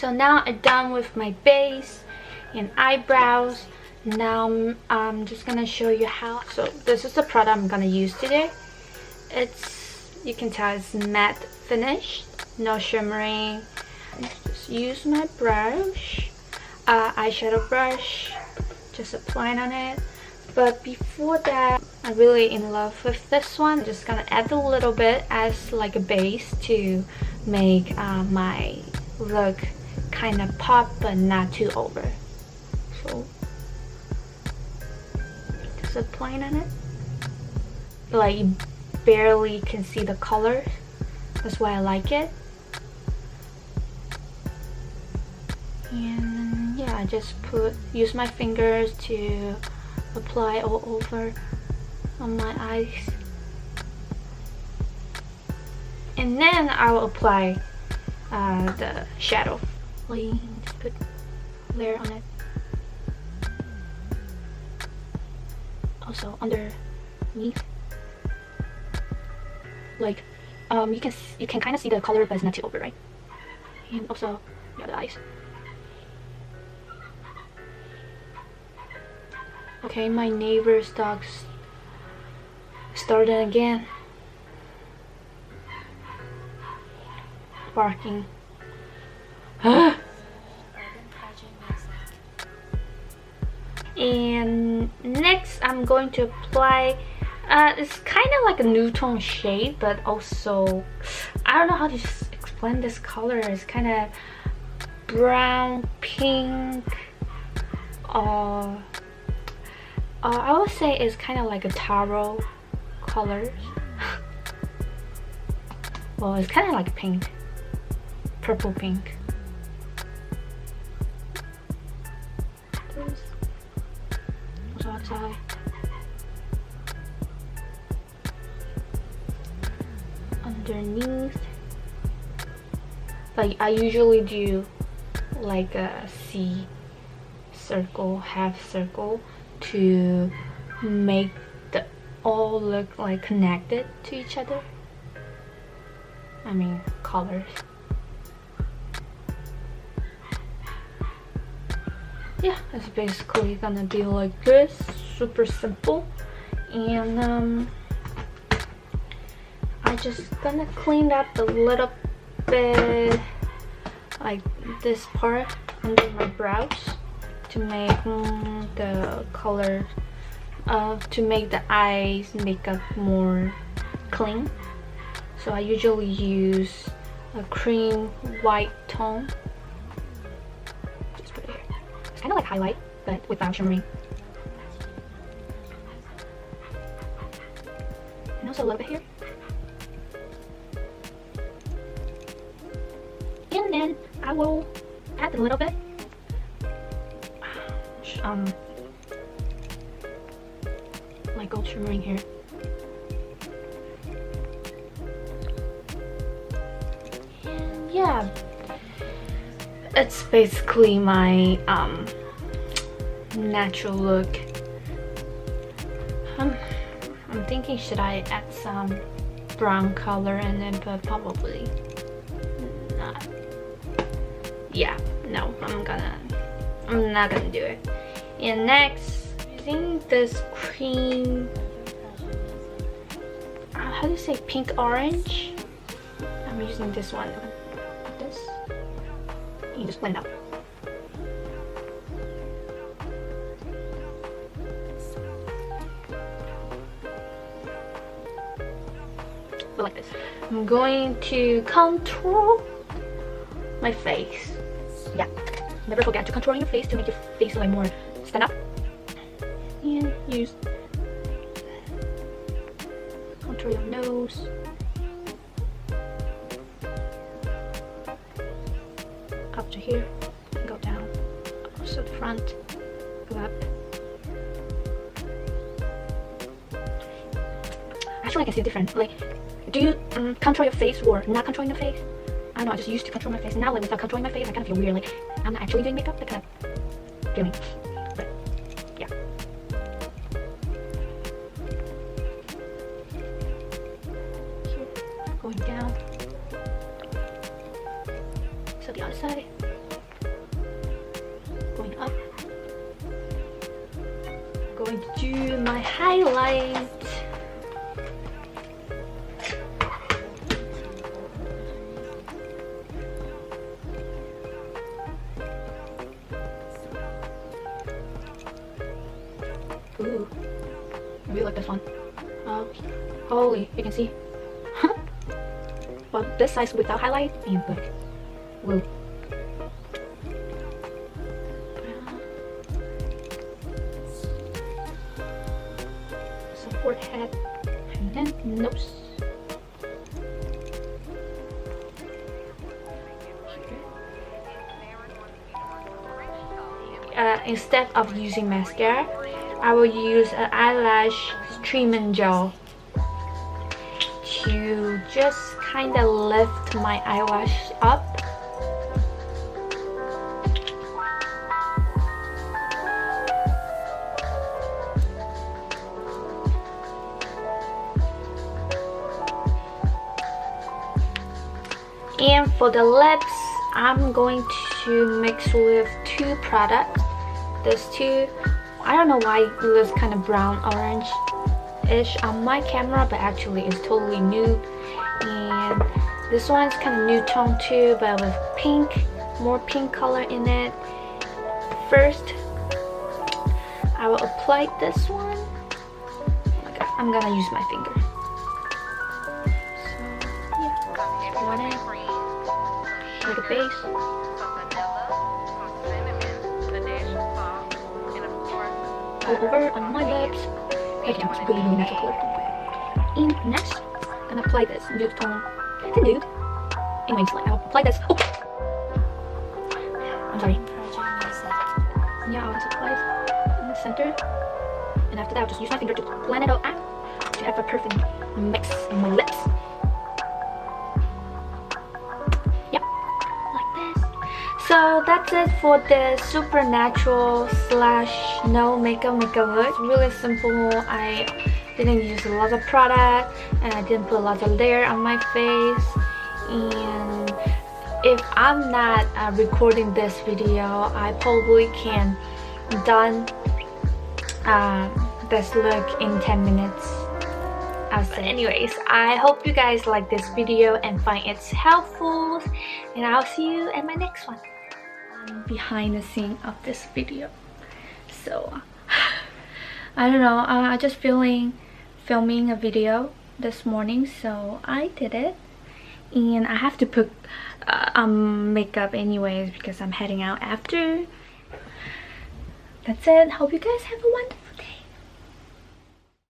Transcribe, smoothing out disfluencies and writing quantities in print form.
So now I'm done with my base and eyebrows. Now I'm just gonna show you how. So this is the product I'm gonna use today. It's, you can tell it's matte finish, no shimmering. Just use my brush, eyeshadow brush, just applying on it. But before that, I'm really in love with this one. I'm just gonna add a little bit as like a base to make my look kind of pop but not too over. So just applying on it, like you barely can see the colors. That's why I like it. And yeah, I just use my fingers to apply all over on my eyes, and then I'll apply the shadow. Just put a layer on it. Also underneath, like you can kind of see the color, but it's not too over, right? And also the other eyes. Okay, my neighbor's dogs started again barking. And next I'm going to apply it's kind of like a nude-tone shade, but also I don't know how to explain this color. It's kind of brown pink, I would say it's kind of like a taro color. Well, it's kind of like pink, purple pink. Also outside. Underneath. Like I usually do like a C circle, half circle, to make the all look like connected to each other. I mean colors. Yeah, it's basically gonna be like this, super simple. And I just gonna clean up a little bit, like this part under my brows, to make the color, to make the eyes makeup more clean. So I usually use a cream white tone. Just put it here. It's kind of like highlight, but without shimmering. And also a little bit here. And then I will add a little bit. Like gold shimmering here. And yeah, it's basically my natural look. I'm thinking, should I add some brown color in it, but probably not. Yeah, no, I'm not gonna do it. And next, I think this cream, how do you say, pink orange? I'm using this one. This, you just blend out. Like this. I'm going to contour my face. Yeah, never forget to contour your face to make your face like more stand up. And use contour your nose. Up to here, go down, also the front, go up. Actually, I can see different. Like, do you contour your face or not controlling your face? I don't know, I just used to control my face. Now, like, without controlling my face, I kind of feel weird. Like, I'm not actually doing makeup, that kind of feeling. But, yeah. Here, going down. So the other side. going to do my highlight. Ooh, I really like this one. Holy, you can see. Well, this size without highlight and look. Woo. Some forehead and then nose. Instead of using mascara, I will use an eyelash treatment gel to just kind of lift my eyelash up. And for the lips, I'm going to mix with two products. There's two. I don't know why it looks kind of brown orange-ish on my camera, but actually it's totally nude. And this one's kind of nude tone too, but with pink, more pink color in it. First, I will apply this one. Okay, I'm gonna use my finger. So yeah, one in, like a base. Over on my lips. I can it's really natural color. And next, I'm gonna apply this nude tone. It's a nude. Anyways, like I'll apply this. Oh, I'm sorry. Yeah, I'll just apply it in the center, and after that, I'll just use my finger to blend it out to have a perfect mix in my lips. So that's it for the super natural / no makeup look. It's really simple. I didn't use a lot of product and I didn't put a lot of layer on my face. And if I'm not recording this video, I probably can done this look in 10 minutes. But anyways, I hope you guys like this video and find it helpful, and I'll see you in my next one. Behind the scene of this video. So I don't know, I just filming a video this morning, so I did it, and I have to put makeup anyways because I'm heading out after. That's it. Hope you guys have a wonderful